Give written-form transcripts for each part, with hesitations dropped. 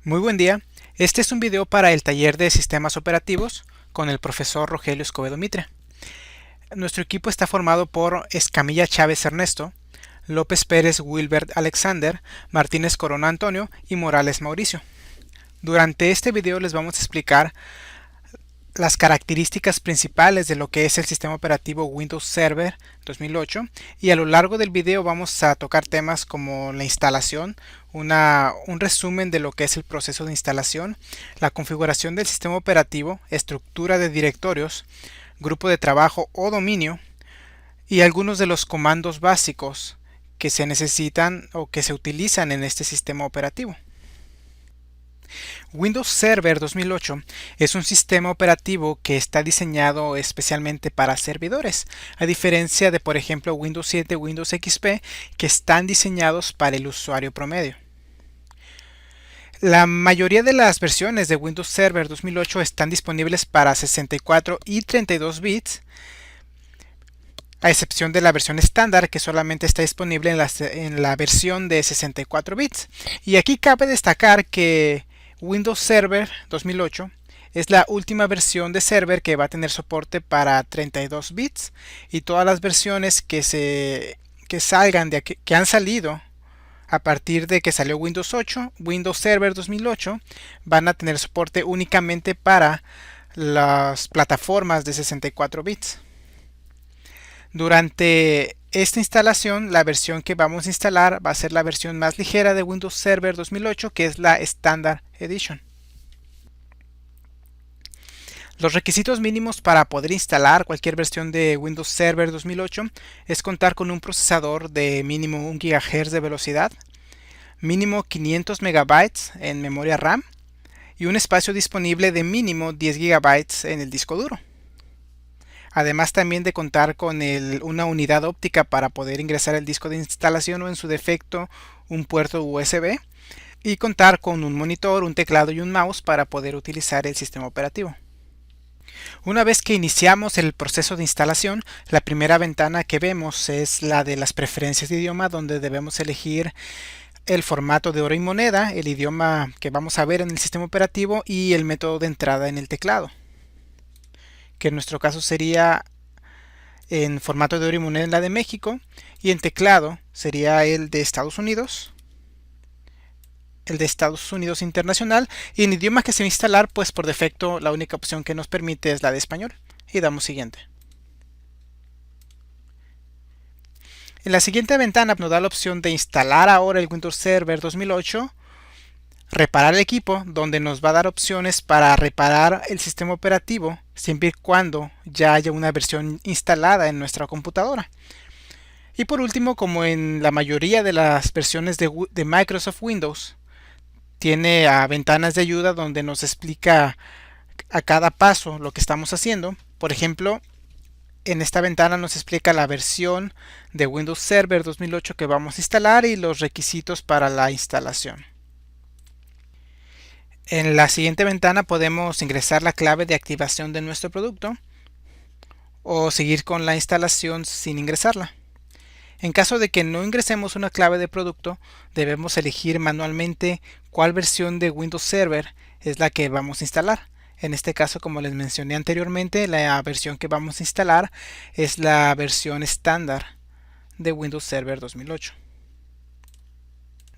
Muy buen día. Este es un video para el taller de sistemas operativos con el profesor Rogelio Escobedo Mitre. Nuestro equipo está formado por Escamilla Chávez Ernesto, López Pérez Wilbert Alexander, Martínez Corona Antonio y Morales Mauricio. Durante este video les vamos a explicar las características principales de lo que es el sistema operativo Windows Server 2008 y a lo largo del video vamos a tocar temas como la instalación, un resumen de lo que es el proceso de instalación, la configuración del sistema operativo, estructura de directorios, grupo de trabajo o dominio y algunos de los comandos básicos que se necesitan o que se utilizan en este sistema operativo. Windows Server 2008 es un sistema operativo que está diseñado especialmente para servidores, a diferencia de por ejemplo Windows 7 y Windows XP que están diseñados para el usuario promedio. La mayoría de las versiones de Windows Server 2008 están disponibles para 64 y 32 bits, a excepción de la versión estándar que solamente está disponible en la versión de 64 bits. Y aquí cabe destacar que Windows Server 2008 es la última versión de server que va a tener soporte para 32 bits y todas las versiones que han salido a partir de que salió Windows 8, Windows Server 2008 van a tener soporte únicamente para las plataformas de 64 bits. Durante esta instalación, la versión que vamos a instalar va a ser la versión más ligera de Windows Server 2008, que es la Standard Edition. Los requisitos mínimos para poder instalar cualquier versión de Windows Server 2008 es contar con un procesador de mínimo 1 GHz de velocidad, mínimo 500 MB en memoria RAM y un espacio disponible de mínimo 10 GB en el disco duro. Además también de contar con una unidad óptica para poder ingresar el disco de instalación o en su defecto un puerto USB y contar con un monitor, un teclado y un mouse para poder utilizar el sistema operativo. Una vez que iniciamos el proceso de instalación, la primera ventana que vemos es la de las preferencias de idioma, donde debemos elegir el formato de oro y moneda, el idioma que vamos a ver en el sistema operativo y el método de entrada en el teclado, que en nuestro caso sería en formato de oro y moneda la de México, y en teclado sería el de Estados Unidos, el de Estados Unidos Internacional, y en idioma que se va a instalar, pues por defecto la única opción que nos permite es la de español, y damos siguiente. En la siguiente ventana nos da la opción de instalar ahora el Windows Server 2008, reparar el equipo, donde nos va a dar opciones para reparar el sistema operativo siempre y cuando ya haya una versión instalada en nuestra computadora. Y por último, como en la mayoría de las versiones de Microsoft Windows, tiene ventanas de ayuda donde nos explica a cada paso lo que estamos haciendo. Por ejemplo, en esta ventana nos explica la versión de Windows Server 2008 que vamos a instalar y los requisitos para la instalación. En la siguiente ventana podemos ingresar la clave de activación de nuestro producto o seguir con la instalación sin ingresarla. En caso de que no ingresemos una clave de producto, debemos elegir manualmente cuál versión de Windows Server es la que vamos a instalar. En este caso, como les mencioné anteriormente, la versión que vamos a instalar es la versión estándar de Windows Server 2008.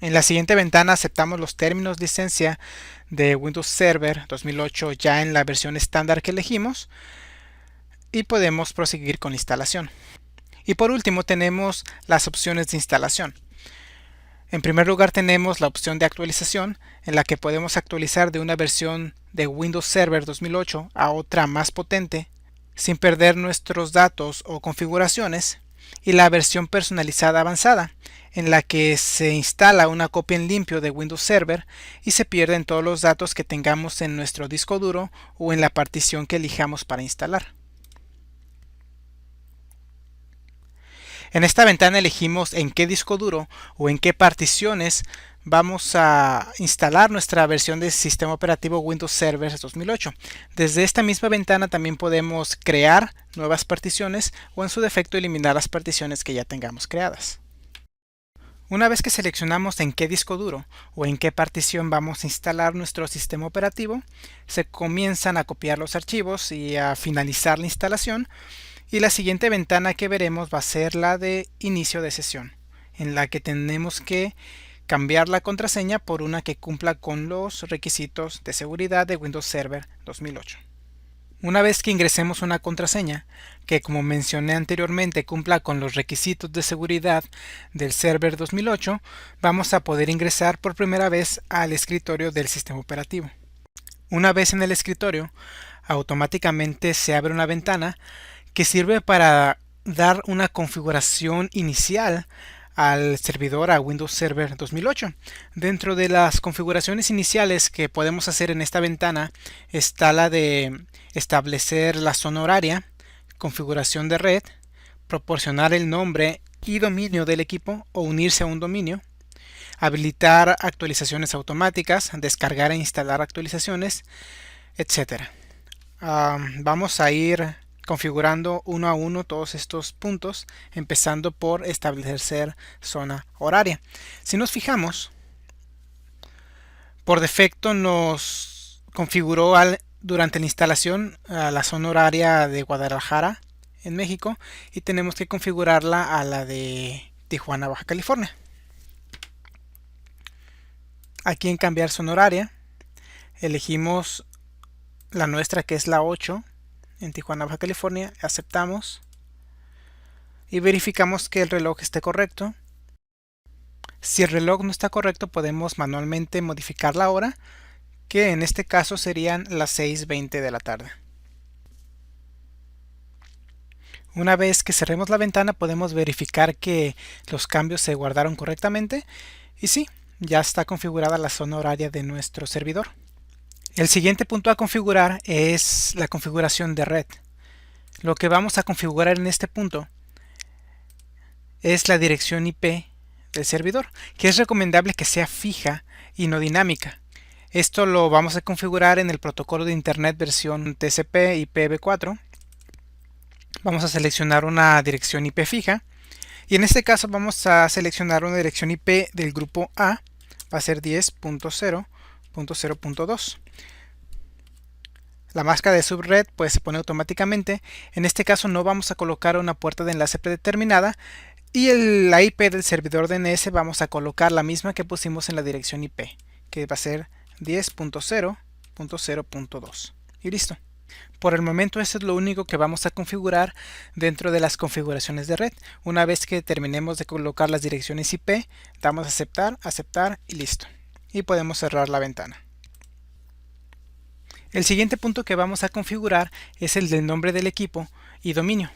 En la siguiente ventana aceptamos los términos de licencia de Windows Server 2008 ya en la versión estándar que elegimos y podemos proseguir con la instalación. Y por último tenemos las opciones de instalación. En primer lugar tenemos la opción de actualización, en la que podemos actualizar de una versión de Windows Server 2008 a otra más potente sin perder nuestros datos o configuraciones, y la versión personalizada avanzada, en la que se instala una copia en limpio de Windows Server y se pierden todos los datos que tengamos en nuestro disco duro o en la partición que elijamos para instalar. En esta ventana elegimos en qué disco duro o en qué particiones vamos a instalar nuestra versión del sistema operativo Windows Server 2008. Desde esta misma ventana también podemos crear nuevas particiones o en su defecto eliminar las particiones que ya tengamos creadas. Una vez que seleccionamos en qué disco duro o en qué partición vamos a instalar nuestro sistema operativo, se comienzan a copiar los archivos y a finalizar la instalación, y la siguiente ventana que veremos va a ser la de inicio de sesión, en la que tenemos que cambiar la contraseña por una que cumpla con los requisitos de seguridad de Windows Server 2008. Una vez que ingresemos una contraseña que, como mencioné anteriormente, cumpla con los requisitos de seguridad del Server 2008, vamos a poder ingresar por primera vez al escritorio del sistema operativo. Una vez en el escritorio, automáticamente se abre una ventana que sirve para dar una configuración inicial al servidor, a Windows Server 2008. Dentro de las configuraciones iniciales que podemos hacer en esta ventana está la de establecer la zona horaria, configuración de red, proporcionar el nombre y dominio del equipo o unirse a un dominio, habilitar actualizaciones automáticas, descargar e instalar actualizaciones, etc. Vamos a ir configurando uno a uno todos estos puntos, empezando por establecer zona horaria. Si nos fijamos, por defecto nos configuró durante la instalación a la zona horaria de Guadalajara en México, y tenemos que configurarla a la de Tijuana, Baja California. Aquí en cambiar zona horaria elegimos la nuestra, que es la 8 en Tijuana, Baja California, aceptamos y verificamos que el reloj esté correcto. Si el reloj no está correcto, podemos manualmente modificar la hora, que en este caso serían las 6:20 de la tarde. Una vez que cerremos la ventana, podemos verificar que los cambios se guardaron correctamente, y sí, ya está configurada la zona horaria de nuestro servidor. El siguiente punto a configurar es la configuración de red. Lo que vamos a configurar en este punto es la dirección IP del servidor, que es recomendable que sea fija y no dinámica. Esto lo vamos a configurar en el protocolo de Internet versión TCP/IPv4. Vamos a seleccionar una dirección IP fija, y en este caso vamos a seleccionar una dirección IP del grupo A, va a ser 10.0.0.2. La máscara de subred pues se pone automáticamente. En este caso no vamos a colocar una puerta de enlace predeterminada, y la IP del servidor DNS vamos a colocar la misma que pusimos en la dirección IP, que va a ser 10.0.0.2, y listo. Por el momento eso es lo único que vamos a configurar dentro de las configuraciones de red. Una vez que terminemos de colocar las direcciones IP, damos a aceptar, aceptar y listo. Y podemos cerrar la ventana. El siguiente punto que vamos a configurar es el del nombre del equipo y dominio.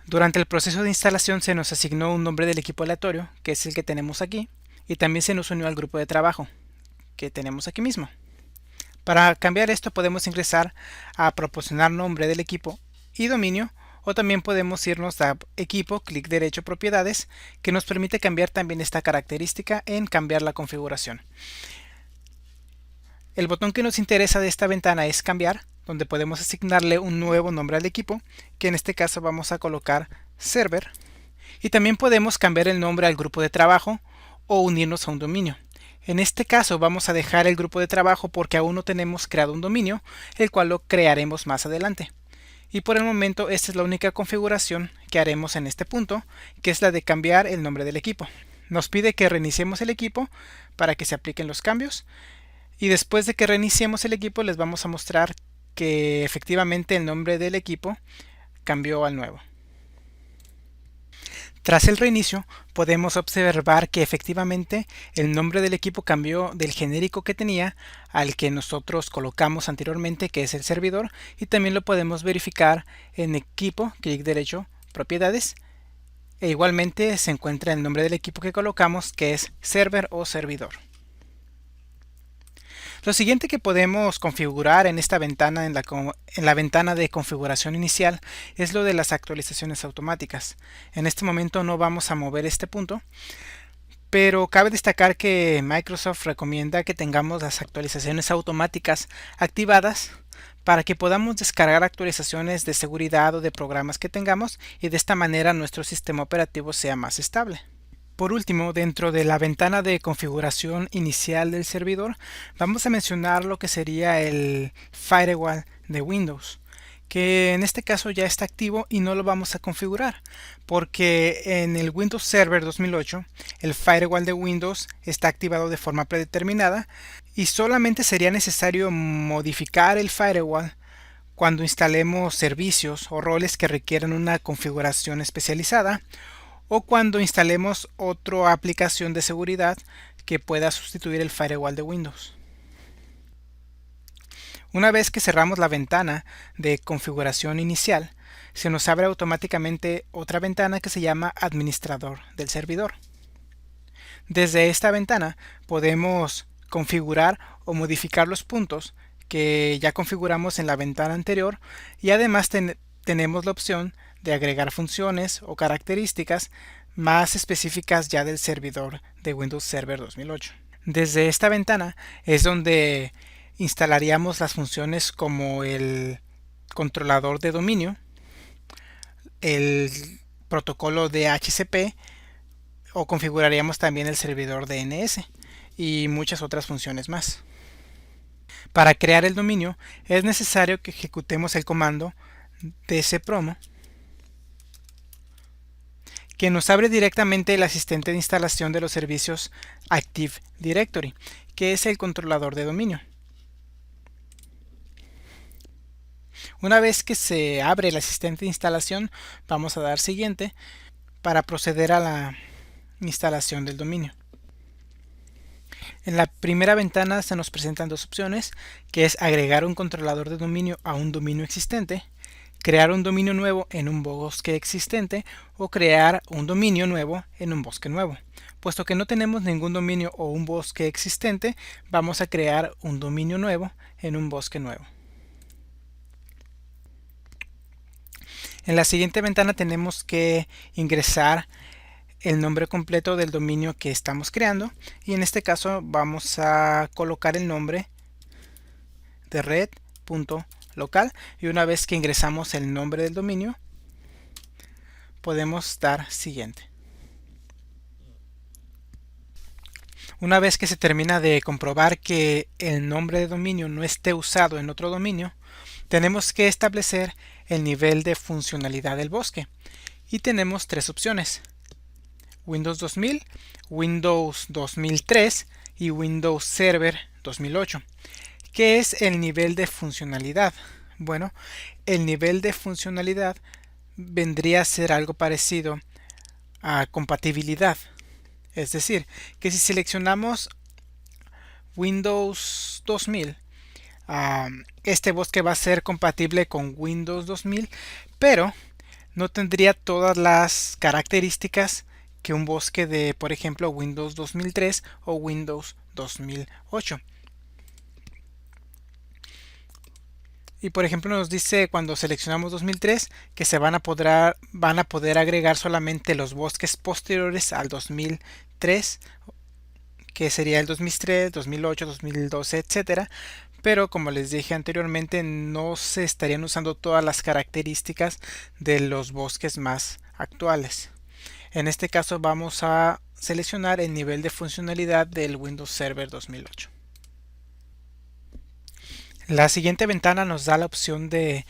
Durante el proceso de instalación se nos asignó un nombre del equipo aleatorio, que es el que tenemos aquí, y también se nos unió al grupo de trabajo, que tenemos aquí mismo. Para cambiar esto podemos ingresar a proporcionar nombre del equipo y dominio, o también podemos irnos a equipo, clic derecho, propiedades, que nos permite cambiar también esta característica en cambiar la configuración. El botón que nos interesa de esta ventana es cambiar, donde podemos asignarle un nuevo nombre al equipo, que en este caso vamos a colocar server, y también podemos cambiar el nombre al grupo de trabajo o unirnos a un dominio. En este caso vamos a dejar el grupo de trabajo porque aún no tenemos creado un dominio, el cual lo crearemos más adelante. Y por el momento esta es la única configuración que haremos en este punto, que es la de cambiar el nombre del equipo. Nos pide que reiniciemos el equipo para que se apliquen los cambios, y después de que reiniciemos el equipo les vamos a mostrar que efectivamente el nombre del equipo cambió al nuevo. Tras el reinicio podemos observar que efectivamente el nombre del equipo cambió del genérico que tenía al que nosotros colocamos anteriormente, que es el servidor, y también lo podemos verificar en equipo, clic derecho, propiedades, e igualmente se encuentra el nombre del equipo que colocamos, que es server o servidor. Lo siguiente que podemos configurar en esta ventana, en la ventana de configuración inicial, es lo de las actualizaciones automáticas. En este momento no vamos a mover este punto, pero cabe destacar que Microsoft recomienda que tengamos las actualizaciones automáticas activadas para que podamos descargar actualizaciones de seguridad o de programas que tengamos, y de esta manera nuestro sistema operativo sea más estable. Por último, dentro de la ventana de configuración inicial del servidor, vamos a mencionar lo que sería el firewall de Windows, que en este caso ya está activo y no lo vamos a configurar, porque en el Windows Server 2008 el firewall de Windows está activado de forma predeterminada y solamente sería necesario modificar el firewall cuando instalemos servicios o roles que requieran una configuración especializada o cuando instalemos otra aplicación de seguridad que pueda sustituir el firewall de Windows. Una vez que cerramos la ventana de configuración inicial, se nos abre automáticamente otra ventana que se llama Administrador del servidor. Desde esta ventana podemos configurar o modificar los puntos que ya configuramos en la ventana anterior y además tenemos la opción de agregar funciones o características más específicas ya del servidor de Windows Server 2008. Desde esta ventana es donde instalaríamos las funciones como el controlador de dominio, el protocolo de DHCP o configuraríamos también el servidor DNS y muchas otras funciones más. Para crear el dominio es necesario que ejecutemos el comando dcpromo, que nos abre directamente el asistente de instalación de los servicios Active Directory, que es el controlador de dominio. Una vez que se abre el asistente de instalación, vamos a dar siguiente para proceder a la instalación del dominio. En la primera ventana se nos presentan dos opciones, que es agregar un controlador de dominio a un dominio existente, crear un dominio nuevo en un bosque existente o crear un dominio nuevo en un bosque nuevo. Puesto que no tenemos ningún dominio o un bosque existente, vamos a crear un dominio nuevo en un bosque nuevo. En la siguiente ventana tenemos que ingresar el nombre completo del dominio que estamos creando y en este caso vamos a colocar el nombre de red.local y una vez que ingresamos el nombre del dominio podemos dar siguiente. Una vez que se termina de comprobar que el nombre de dominio no esté usado en otro dominio, tenemos que establecer el nivel de funcionalidad del bosque y tenemos tres opciones: Windows 2000, Windows 2003 y Windows Server 2008. ¿Qué es el nivel de funcionalidad? Bueno, el nivel de funcionalidad vendría a ser algo parecido a compatibilidad. Es decir, que si seleccionamos Windows 2000, este bosque va a ser compatible con Windows 2000, pero no tendría todas las características que un bosque de, por ejemplo, Windows 2003 o Windows 2008. Y por ejemplo nos dice cuando seleccionamos 2003 que van a poder agregar solamente los bosques posteriores al 2003, que sería el 2003, 2008, 2012, etcétera. Pero como les dije anteriormente, no se estarían usando todas las características de los bosques más actuales. En este caso vamos a seleccionar el nivel de funcionalidad del Windows Server 2008. La siguiente ventana nos da la opción de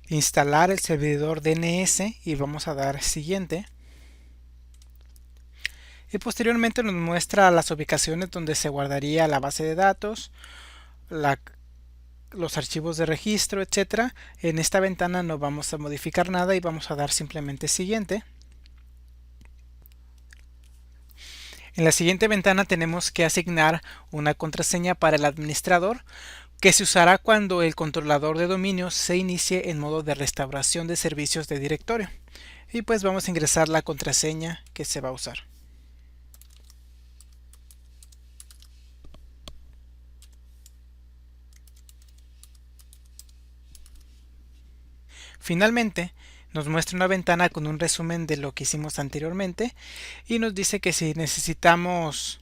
instalar el servidor DNS y vamos a dar siguiente. Y posteriormente nos muestra las ubicaciones donde se guardaría la base de datos, los archivos de registro, etc. En esta ventana no vamos a modificar nada y vamos a dar simplemente siguiente. En la siguiente ventana tenemos que asignar una contraseña para el administrador que se usará cuando el controlador de dominio se inicie en modo de restauración de servicios de directorio. Y pues vamos a ingresar la contraseña que se va a usar. Finalmente, nos muestra una ventana con un resumen de lo que hicimos anteriormente y nos dice que si necesitamos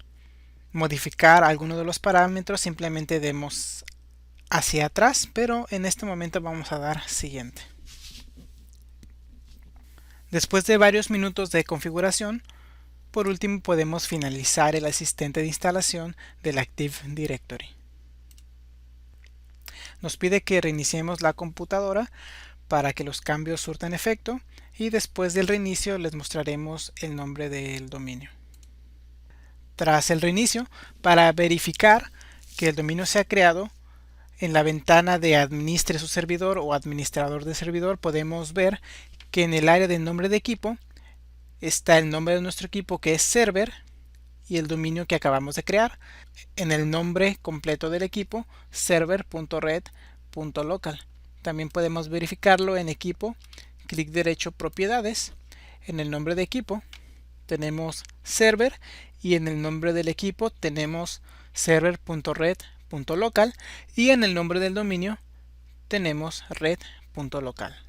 modificar alguno de los parámetros simplemente demos hacia atrás, pero en este momento vamos a dar siguiente. Después de varios minutos de configuración Por último, podemos finalizar el asistente de instalación del Active Directory. Nos pide que reiniciemos la computadora para que los cambios surtan efecto, y después del reinicio les mostraremos el nombre del dominio. Tras el reinicio, para verificar que el dominio se ha creado, en la ventana de Administre su servidor o Administrador de servidor podemos ver que en el área de nombre de equipo está el nombre de nuestro equipo, que es server, y el dominio que acabamos de crear. En el nombre completo del equipo, server.red.local. También podemos verificarlo en equipo, clic derecho propiedades. En el nombre de equipo tenemos server, y en el nombre del equipo tenemos server.red.local, y en el nombre del dominio tenemos red.local.